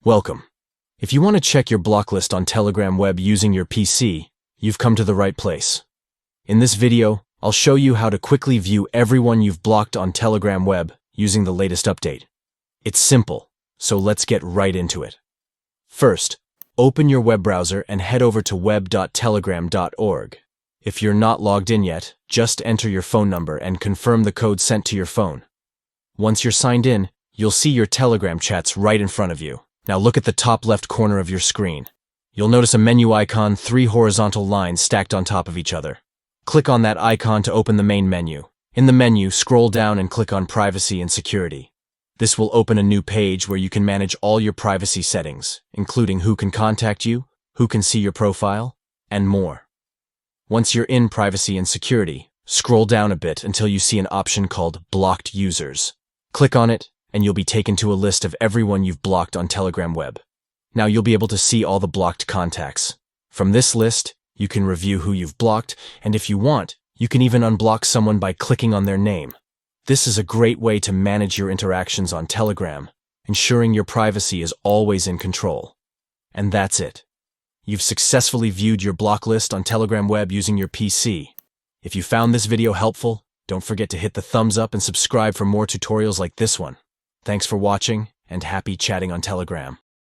Welcome. If you want to check your block list on Telegram web using your PC, you've come to the right place. In this video, I'll show you how to quickly view everyone you've blocked on Telegram web using the latest update. It's simple, so let's get right into it. First, open your web browser and head over to web.telegram.org. If you're not logged in yet, just enter your phone number and confirm the code sent to your phone. Once you're signed in, you'll see your Telegram chats right in front of you. Now look at the top left corner of your screen. You'll notice a menu icon, 3 horizontal lines stacked on top of each other. Click on that icon to open the main menu. In the menu, scroll down and click on Privacy and Security. This will open a new page where you can manage all your privacy settings, including who can contact you, who can see your profile, and more. Once you're in Privacy and Security, scroll down a bit until you see an option called Blocked Users. Click on it, and you'll be taken to a list of everyone you've blocked on Telegram web. Now you'll be able to see all the blocked contacts. From this list, you can review who you've blocked, and if you want, you can even unblock someone by clicking on their name. This is a great way to manage your interactions on Telegram, ensuring your privacy is always in control. And that's it. You've successfully viewed your block list on Telegram web using your PC. If you found this video helpful, don't forget to hit the thumbs up and subscribe for more tutorials like this one. Thanks for watching, and happy chatting on Telegram.